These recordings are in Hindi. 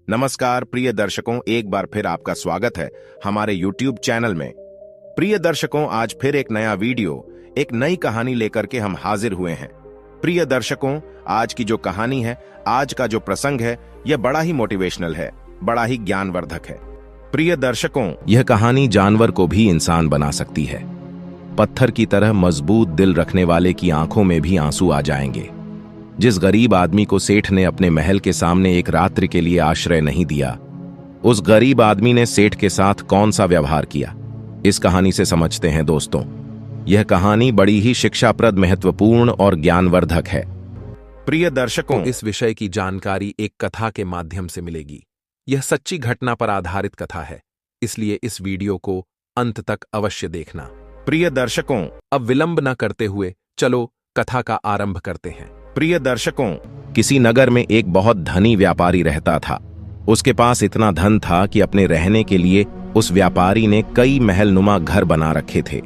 नमस्कार प्रिय दर्शकों, एक बार फिर आपका स्वागत है हमारे YouTube चैनल में। प्रिय दर्शकों, आज फिर एक नया वीडियो, एक नई कहानी लेकर के हम हाजिर हुए हैं। प्रिय दर्शकों, आज की जो कहानी है, आज का जो प्रसंग है, यह बड़ा ही मोटिवेशनल है, बड़ा ही ज्ञानवर्धक है। प्रिय दर्शकों, यह कहानी जानवर को भी इंसान बना सकती है। पत्थर की तरह मजबूत दिल रखने वाले की आंखों में भी आंसू आ जाएंगे। जिस गरीब आदमी को सेठ ने अपने महल के सामने एक रात्रि के लिए आश्रय नहीं दिया, उस गरीब आदमी ने सेठ के साथ कौन सा व्यवहार किया, इस कहानी से समझते हैं दोस्तों। यह कहानी बड़ी ही शिक्षाप्रद, महत्वपूर्ण और ज्ञानवर्धक है। प्रिय दर्शकों, इस विषय की जानकारी एक कथा के माध्यम से मिलेगी। यह सच्ची घटना पर आधारित कथा है, इसलिए इस वीडियो को अंत तक अवश्य देखना। प्रिय दर्शकों, अब विलंब न करते हुए चलो कथा का आरंभ करते हैं। प्रिय दर्शकों, किसी नगर में एक बहुत धनी व्यापारी रहता था। उसके पास इतना धन था कि अपने रहने के लिए उस व्यापारी ने कई महलनुमा घर बना रखे थे।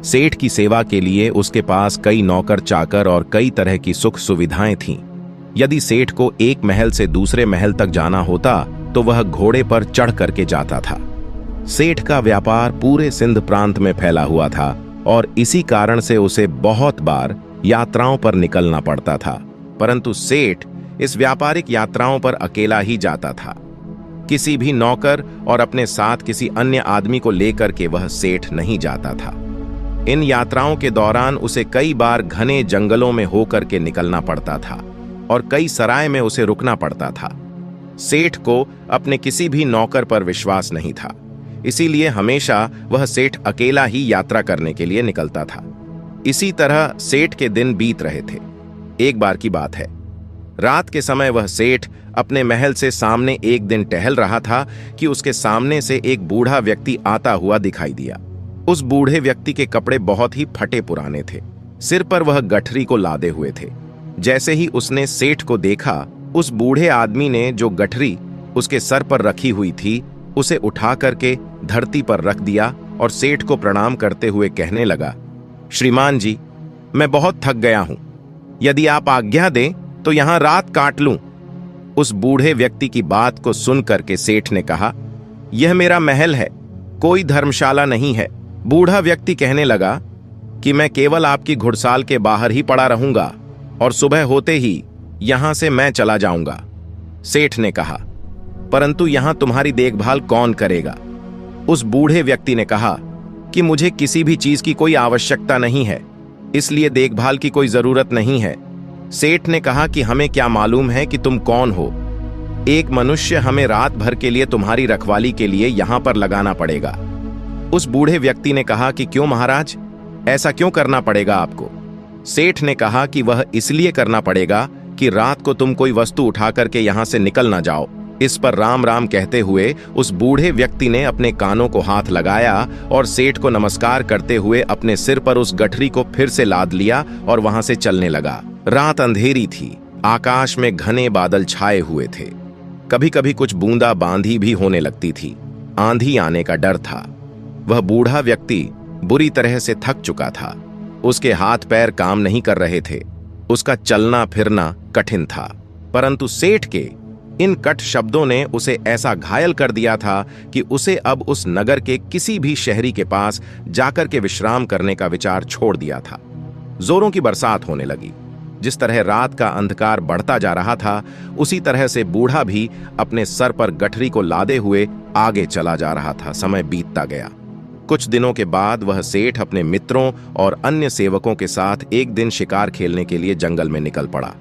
सेठ की सेवा के लिए उसके पास कई नौकर चाकर और कई तरह की सुख सुविधाएं थीं। यदि सेठ को एक महल से दूसरे महल तक जाना होता तो वह घोड़े पर चढ़ करके जाता था। सेठ का व्यापार पूरे सिंध प्रांत में फैला हुआ था और इसी कारण से उसे बहुत बार यात्राओं पर निकलना पड़ता था। परंतु सेठ इस व्यापारिक यात्राओं पर अकेला ही जाता था। किसी भी नौकर और अपने साथ किसी अन्य आदमी को लेकर के वह सेठ नहीं जाता था। इन यात्राओं के दौरान उसे कई बार घने जंगलों में होकर के निकलना पड़ता था और कई सराय में उसे रुकना पड़ता था। सेठ को अपने किसी भी नौकर पर विश्वास नहीं था, इसीलिए हमेशा वह सेठ अकेला ही यात्रा करने के लिए निकलता था। इसी तरह सेठ के दिन बीत रहे थे। एक बार की बात है, रात के समय वह सेठ अपने महल से सामने एक दिन टहल रहा था कि उसके सामने से एक बूढ़ा व्यक्ति आता हुआ दिखाई दिया। उस बूढ़े व्यक्ति के कपड़े बहुत ही फटे पुराने थे। सिर पर वह गठरी को लादे हुए थे। जैसे ही उसने सेठ को देखा, उस बूढ़े आदमी ने जो गठरी उसके सर पर रखी हुई थी, उसे उठा करके धरती पर रख दिया और सेठ को प्रणाम करते हुए कहने लगा, श्रीमान जी, मैं बहुत थक गया हूं। यदि आप आज्ञा दें तो यहां रात काट लूं। उस बूढ़े व्यक्ति की बात को सुनकर के सेठ ने कहा, यह मेरा महल है, कोई धर्मशाला नहीं है। बूढ़ा व्यक्ति कहने लगा कि मैं केवल आपकी घुड़साल के बाहर ही पड़ा रहूंगा और सुबह होते ही यहां से मैं चला जाऊंगा। सेठ ने कहा, परंतु यहां तुम्हारी देखभाल कौन करेगा? उस बूढ़े व्यक्ति ने कहा कि मुझे किसी भी चीज की कोई आवश्यकता नहीं है, इसलिए देखभाल की कोई जरूरत नहीं है। सेठ ने कहा कि हमें क्या मालूम है कि तुम कौन हो? एक मनुष्य हमें रात भर के लिए तुम्हारी रखवाली के लिए यहां पर लगाना पड़ेगा। उस बूढ़े व्यक्ति ने कहा कि क्यों महाराज, ऐसा क्यों करना पड़ेगा आपको? सेठ ने कहा कि वह इसलिए करना पड़ेगा कि रात को तुम कोई वस्तु उठा करके यहां से निकल ना जाओ। इस पर राम राम कहते हुए उस बूढ़े व्यक्ति ने अपने कानों को हाथ लगाया और सेठ को नमस्कार करते हुए अपने सिर पर उस गठरी को फिर से लाद लिया और वहां से चलने लगा। रात अंधेरी थी, आकाश में घने बादल छाए हुए थे। कभी कभी कुछ बूंदा बांदी भी होने लगती थी। आंधी आने का डर था। वह बूढ़ा व्यक्ति बुरी तरह से थक चुका था। उसके हाथ पैर काम नहीं कर रहे थे। उसका चलना फिरना कठिन था। परंतु सेठ के इन कट शब्दों ने उसे ऐसा घायल कर दिया था कि उसे अब उस नगर के किसी भी शहरी के पास जाकर के विश्राम करने का विचार छोड़ दिया था। जोरों की बरसात होने लगी। जिस तरह रात का अंधकार बढ़ता जा रहा था, उसी तरह से बूढ़ा भी अपने सर पर गठरी को लादे हुए आगे चला जा रहा था। समय बीतता गया। कुछ दिनों के बाद वह सेठ अपने मित्रों और अन्य सेवकों के साथ एक दिन शिकार खेलने के लिए जंगल में निकल पड़ा।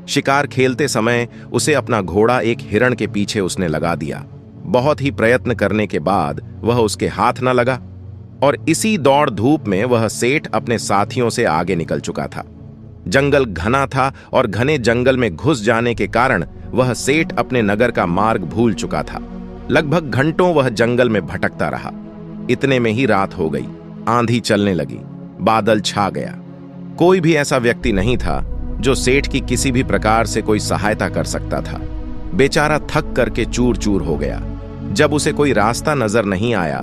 शिकार खेलते समय उसे अपना घोड़ा एक हिरण के पीछे उसने लगा दिया। बहुत ही प्रयत्न करने के बाद वह उसके हाथ न लगा और इसी दौड़ धूप में वह सेठ अपने साथियों से आगे निकल चुका था। जंगल घना था और घने जंगल में घुस जाने के कारण वह सेठ अपने नगर का मार्ग भूल चुका था। लगभग घंटों वह जंगल में भटकता रहा। इतने में ही रात हो गई। आंधी चलने लगी, बादल छा गया। कोई भी ऐसा व्यक्ति नहीं था जो सेठ की किसी भी प्रकार से कोई सहायता कर सकता था। बेचारा थक करके चूर चूर हो गया। जब उसे कोई रास्ता नजर नहीं आया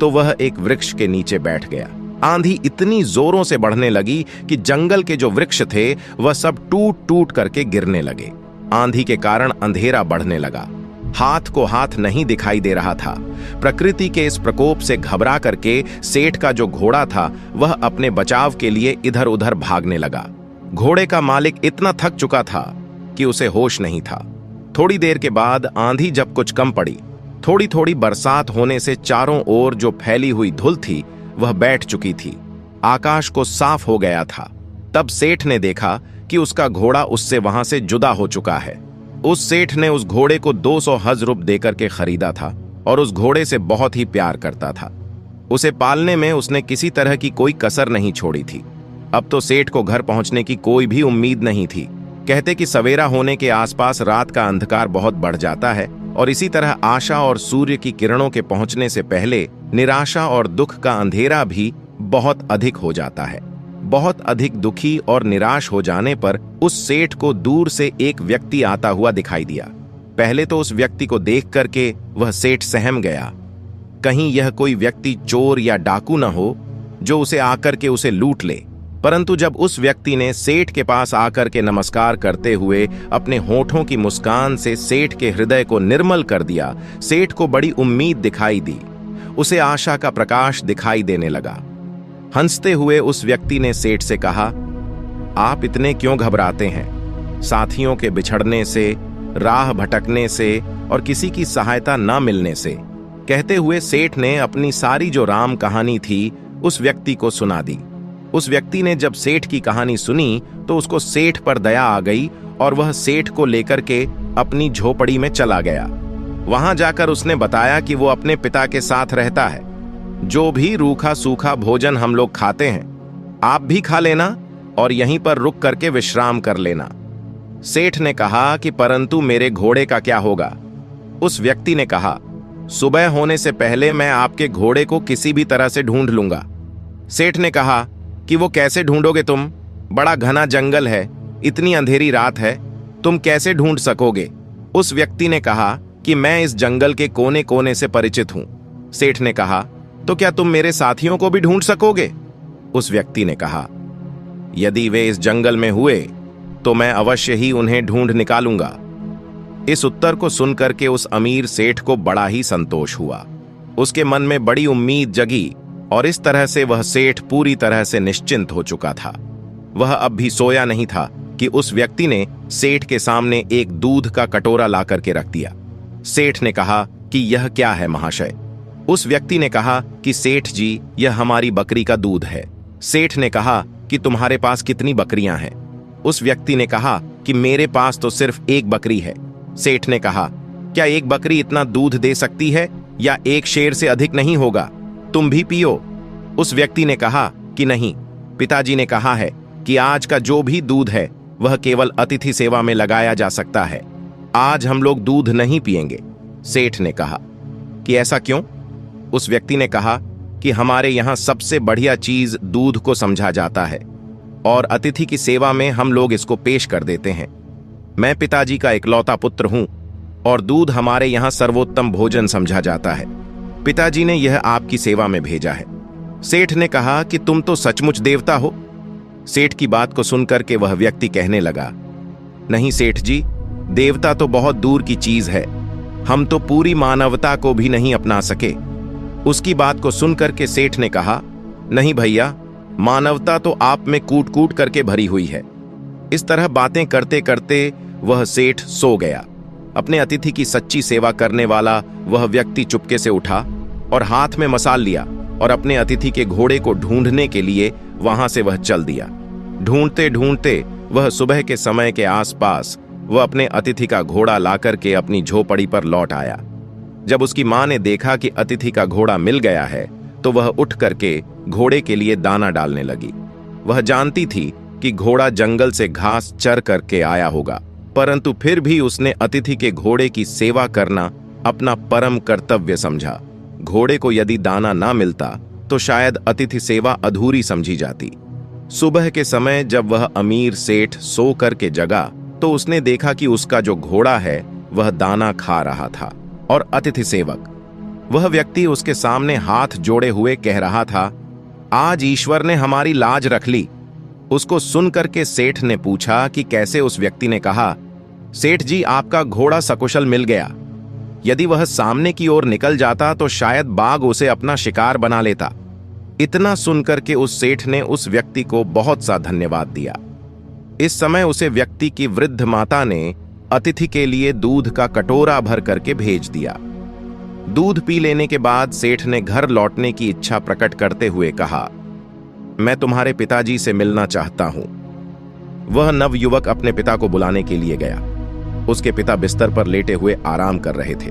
तो वह एक वृक्ष के नीचे बैठ गया। आंधी इतनी जोरों से बढ़ने लगी कि जंगल के जो वृक्ष थे वह सब टूट टूट करके गिरने लगे। आंधी के कारण अंधेरा बढ़ने लगा। हाथ को हाथ नहीं दिखाई दे रहा था। प्रकृति के इस प्रकोप से घबरा करके सेठ का जो घोड़ा था वह अपने बचाव के लिए इधर उधर भागने लगा। घोड़े का मालिक इतना थक चुका था कि उसे होश नहीं था। थोड़ी देर के बाद आंधी जब कुछ कम पड़ी, थोड़ी थोड़ी बरसात होने से चारों ओर जो फैली हुई धुल थी वह बैठ चुकी थी। आकाश को साफ हो गया था। तब सेठ ने देखा कि उसका घोड़ा उससे वहां से जुदा हो चुका है। उस सेठ ने उस घोड़े को 200 हज़ देकर के खरीदा था और उस घोड़े से बहुत ही प्यार करता था। उसे पालने में उसने किसी तरह की कोई कसर नहीं छोड़ी थी। अब तो सेठ को घर पहुंचने की कोई भी उम्मीद नहीं थी। कहते कि सवेरा होने के आसपास रात का अंधकार बहुत बढ़ जाता है और इसी तरह आशा और सूर्य की किरणों के पहुंचने से पहले निराशा और दुख का अंधेरा भी बहुत अधिक हो जाता है। बहुत अधिक दुखी और निराश हो जाने पर उस सेठ को दूर से एक व्यक्ति आता हुआ दिखाई दिया। पहले तो उस व्यक्ति को देख करके वह सेठ सहम गया। कहीं यह कोई व्यक्ति चोर या डाकू न हो जो उसे आकर के उसे लूट ले। परंतु जब उस व्यक्ति ने सेठ के पास आकर के नमस्कार करते हुए अपने होठों की मुस्कान से सेठ के हृदय को निर्मल कर दिया, सेठ को बड़ी उम्मीद दिखाई दी। उसे आशा का प्रकाश दिखाई देने लगा। हंसते हुए उस व्यक्ति ने सेठ से कहा, आप इतने क्यों घबराते हैं? साथियों के बिछड़ने से, राह भटकने से और किसी की सहायता न मिलने से। कहते हुए सेठ ने अपनी सारी जो राम कहानी थी उस व्यक्ति को सुना दी। उस व्यक्ति ने जब सेठ की कहानी सुनी तो उसको सेठ पर दया आ गई और वह सेठ को लेकर के अपनी झोपड़ी में चला गया। वहां जाकर उसने बताया कि वो अपने पिता के साथ रहता है। जो भी रूखा सूखा भोजन हम लोग खाते हैं आप भी खा लेना और यहीं पर रुक करके विश्राम कर लेना। सेठ ने कहा कि परंतु मेरे घोड़े का क्या होगा? उस व्यक्ति ने कहा, सुबह होने से पहले मैं आपके घोड़े को किसी भी तरह से ढूंढ लूंगा। सेठ ने कहा कि वो कैसे ढूंढोगे तुम? बड़ा घना जंगल है, इतनी अंधेरी रात है, तुम कैसे ढूंढ सकोगे? उस व्यक्ति ने कहा कि मैं इस जंगल के कोने कोने से परिचित हूं। सेठ ने कहा, तो क्या तुम मेरे साथियों को भी ढूंढ सकोगे? उस व्यक्ति ने कहा, यदि वे इस जंगल में हुए तो मैं अवश्य ही उन्हें ढूंढ निकालूंगा। इस उत्तर को सुनकर के उस अमीर सेठ को बड़ा ही संतोष हुआ। उसके मन में बड़ी उम्मीद जगी और इस तरह से वह सेठ पूरी तरह से निश्चिंत हो चुका था। वह अब भी सोया नहीं था कि उस व्यक्ति ने सेठ के सामने एक दूध का कटोरा ला करके रख दिया। सेठ ने कहा कि यह क्या है महाशय? उस व्यक्ति ने कहा कि सेठ जी, यह हमारी बकरी का दूध है। सेठ ने कहा कि तुम्हारे पास कितनी बकरियां हैं? उस व्यक्ति ने कहा कि मेरे पास तो सिर्फ एक बकरी है। सेठ ने कहा, क्या एक बकरी इतना दूध दे सकती है या एक शेर से अधिक नहीं होगा? तुम भी पियो। उस व्यक्ति ने कहा कि नहीं, पिताजी ने कहा है कि आज का जो भी दूध है वह केवल अतिथि सेवा में लगाया जा सकता है। आज हम लोग दूध नहीं पिएंगे। सेठ ने कहा कि ऐसा क्यों? उस व्यक्ति ने कहा कि हमारे यहां सबसे बढ़िया चीज दूध को समझा जाता है और अतिथि की सेवा में हम लोग इसको पेश कर देते हैं। मैं पिताजी का इकलौता पुत्र हूं और दूध हमारे यहां सर्वोत्तम भोजन समझा जाता है। पिताजी ने यह आपकी सेवा में भेजा है। सेठ ने कहा कि तुम तो सचमुच देवता हो। सेठ की बात को सुनकर के वह व्यक्ति कहने लगा, नहीं सेठ जी, देवता तो बहुत दूर की चीज है, हम तो पूरी मानवता को भी नहीं अपना सके। उसकी बात को सुनकर के सेठ ने कहा, नहीं भैया, मानवता तो आप में कूट कूट करके भरी हुई है। इस तरह बातें करते करते वह सेठ सो गया। अपने अतिथि की सच्ची सेवा करने वाला वह व्यक्ति चुपके से उठा और हाथ में मसाल लिया और अपने अतिथि के घोड़े को ढूंढने के लिए वहां से वह चल दिया। ढूंढते ढूंढते वह सुबह के समय के आसपास वह अपने अतिथि का घोड़ा लाकर के अपनी झोपड़ी पर लौट आया। जब उसकी मां ने देखा कि अतिथि का घोड़ा मिल गया है तो वह उठ करके घोड़े के लिए दाना डालने लगी। वह जानती थी कि घोड़ा जंगल से घास चर करके आया होगा, परंतु फिर भी उसने अतिथि के घोड़े की सेवा करना अपना परम कर्तव्य समझा। घोड़े को यदि दाना ना मिलता तो शायद अतिथि सेवा अधूरी समझी जाती। सुबह के समय जब वह अमीर सेठ सो करके जगा तो उसने देखा कि उसका जो घोड़ा है वह दाना खा रहा था और अतिथि सेवक, वह व्यक्ति उसके सामने हाथ जोड़े हुए कह रहा था, आज ईश्वर ने हमारी लाज रख ली। उसको सुनकर के सेठ ने पूछा कि कैसे? उस व्यक्ति ने कहा, सेठ जी, आपका घोड़ा सकुशल मिल गया। यदि वह सामने की ओर निकल जाता तो शायद बाघ उसे अपना शिकार बना लेता। इतना सुनकर के उस सेठ ने उस व्यक्ति को बहुत सा धन्यवाद दिया। इस समय उसे व्यक्ति की वृद्ध माता ने अतिथि के लिए दूध का कटोरा भर करके भेज दिया। दूध पी लेने के बाद सेठ ने घर लौटने की इच्छा प्रकट करते हुए कहा, मैं तुम्हारे पिताजी से मिलना चाहता हूं। वह नवयुवक अपने पिता को बुलाने के लिए गया। उसके पिता बिस्तर पर लेटे हुए आराम कर रहे थे।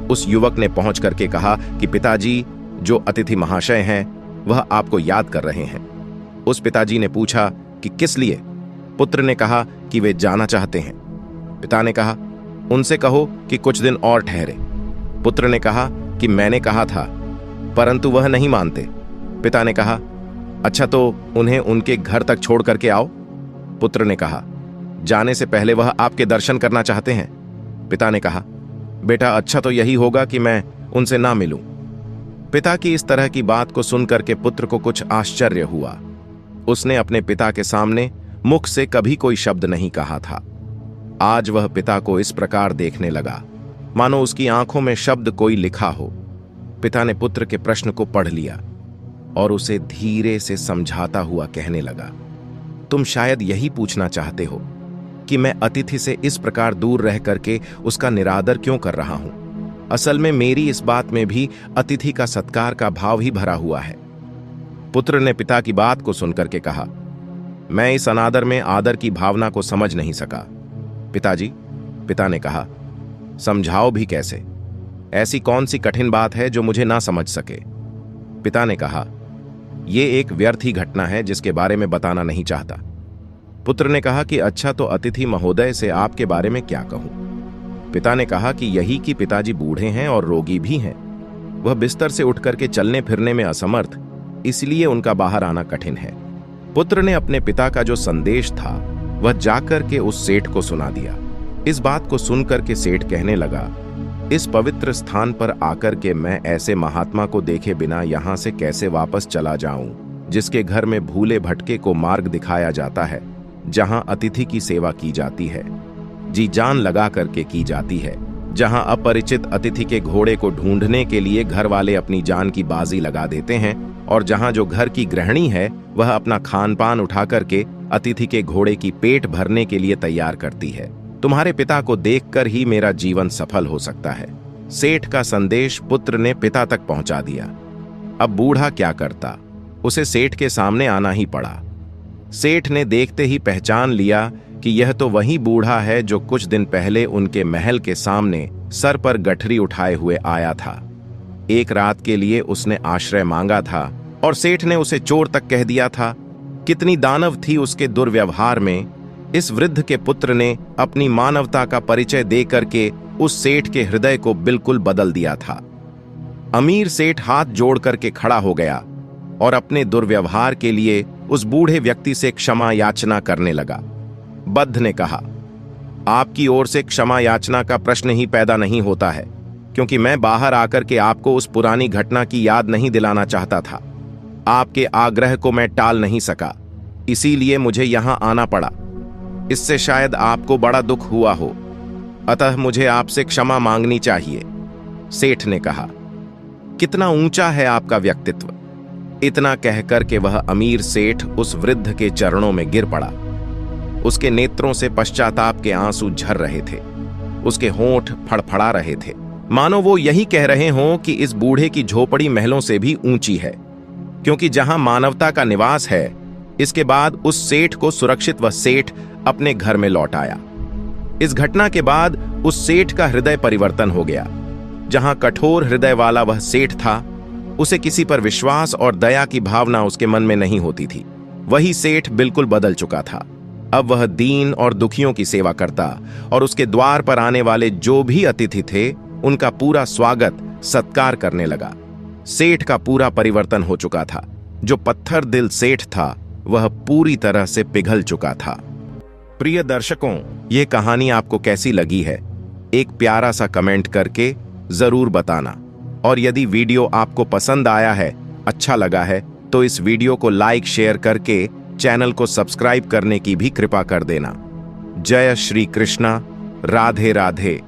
उस युवक ने पहुंच करके कहा कि पिताजी, जो अतिथि महाशय हैं वह आपको याद कर रहे हैं। उस पिताजी ने पूछा कि किस लिए? पुत्र ने कहा कि वे जाना चाहते हैं। पिता ने कहा, उनसे कहो कि कुछ दिन और ठहरे। पुत्र ने कहा कि मैंने कहा था, परंतु वह नहीं मानते। पिता ने कहा, अच्छा तो उन्हें उनके घर तक छोड़ करके आओ। पुत्र ने कहा, जाने से पहले वह आपके दर्शन करना चाहते हैं। पिता ने कहा, बेटा अच्छा तो यही होगा कि मैं उनसे ना मिलूं। पिता की इस तरह की बात को सुनकर के पुत्र को कुछ आश्चर्य हुआ। उसने अपने पिता के सामने मुख से कभी कोई शब्द नहीं कहा था। आज वह पिता को इस प्रकार देखने लगा मानो उसकी आंखों में शब्द कोई लिखा हो। पिता ने पुत्र के प्रश्न को पढ़ लिया और उसे धीरे से समझाता हुआ कहने लगा, तुम शायद यही पूछना चाहते हो कि मैं अतिथि से इस प्रकार दूर रह करके उसका निरादर क्यों कर रहा हूं। असल में मेरी इस बात में भी अतिथि का सत्कार का भाव ही भरा हुआ है। पुत्र ने पिता की बात को सुनकर के कहा, मैं इस अनादर में आदर की भावना को समझ नहीं सका। पिताजी, पिता ने कहा, समझाओ भी कैसे? ऐसी कौन सी कठिन बात है जो मुझे ना समझ सके? पिता ने कहा, यह एक व्यर्थ ही घटना है जिसके बारे में बताना नहीं चाहता। पुत्र ने कहा कि अच्छा तो अतिथि महोदय से आपके बारे में क्या कहूं? पिता ने कहा कि यही कि पिताजी बूढ़े हैं और रोगी भी हैं। वह बिस्तर से उठ करके चलने फिरने में असमर्थ, इसलिए उनका बाहर आना कठिन है। पुत्र ने अपने पिता का जो संदेश था वह जाकर के उस सेठ को सुना दिया। इस बात को सुनकर के सेठ कहने लगा, इस पवित्र स्थान पर आकर के मैं ऐसे महात्मा को देखे बिना यहां से कैसे वापस चला जाऊं, जिसके घर में भूले भटके को मार्ग दिखाया जाता है, जहां अतिथि की सेवा की जाती है, जी जान लगा करके की जाती है, जहां अपरिचित अतिथि के घोड़े को ढूंढने के लिए घर वाले अपनी जान की बाजी लगा देते हैं, और जहां जो घर की गृहिणी है वह अपना खान पान उठा करके अतिथि के घोड़े की पेट भरने के लिए तैयार करती है। तुम्हारे पिता को देखकर ही मेरा जीवन सफल हो सकता है। सेठ का संदेश पुत्र ने पिता तक पहुंचा दिया। अब बूढ़ा क्या करता, उसे सेठ के सामने आना ही पड़ा। सेठ ने देखते ही पहचान लिया कि यह तो वही बूढ़ा है जो कुछ दिन पहले उनके महल के सामने सर पर गठरी उठाए हुए आया था। एक रात के लिए उसने आश्रय मांगा था और सेठ ने उसे चोर तक कह दिया था। कितनी दानव थी उसके दुर्व्यवहार में। इस वृद्ध के पुत्र ने अपनी मानवता का परिचय देकर के उस सेठ के हृदय को बिल्कुल बदल दिया था। अमीर सेठ हाथ जोड़ करके खड़ा हो गया और अपने दुर्व्यवहार के लिए उस बूढ़े व्यक्ति से क्षमा याचना करने लगा। बद्ध ने कहा, आपकी ओर से क्षमा याचना का प्रश्न ही पैदा नहीं होता है, क्योंकि मैं बाहर आकर के आपको उस पुरानी घटना की याद नहीं दिलाना चाहता था। आपके आग्रह को मैं टाल नहीं सका, इसीलिए मुझे यहां आना पड़ा। इससे शायद आपको बड़ा दुख हुआ हो, अतः मुझे आपसे क्षमा मांगनी चाहिए। सेठ ने कहा, कितना ऊंचा है आपका व्यक्तित्व। इतना कहकर के वह अमीर सेठ उस वृद्ध के चरणों में गिर पड़ा। उसके नेत्रों से पश्चाताप के आंसू झर रहे थे। उसके होंठ फड़फड़ा रहे थे, मानो वो यही कह रहे हों कि इस बूढ़े की झोपड़ी महलों से भी ऊंची है, क्योंकि जहां मानवता का निवास है। इसके बाद उस सेठ को सुरक्षित वह सेठ अपने घर में लौट आया। इस घटना के बाद उस सेठ का हृदय परिवर्तन हो गया। जहां कठोर हृदय वाला वह सेठ था, उसे किसी पर विश्वास और दया की भावना उसके मन में नहीं होती थी। वही सेठ बिल्कुल बदल चुका था। अब वह दीन और दुखियों की सेवा करता और उसके द्वार पर आने वाले जो भी अतिथि थे उनका पूरा स्वागत सत्कार करने लगा। सेठ का पूरा परिवर्तन हो चुका था। जो पत्थर दिल सेठ था वह पूरी तरह से पिघल चुका था। प्रिय दर्शकों, यह कहानी आपको कैसी लगी है, एक प्यारा सा कमेंट करके जरूर बताना। और यदि वीडियो आपको पसंद आया है, अच्छा लगा है, तो इस वीडियो को लाइक शेयर करके चैनल को सब्सक्राइब करने की भी कृपा कर देना। जय श्री कृष्णा, राधे राधे।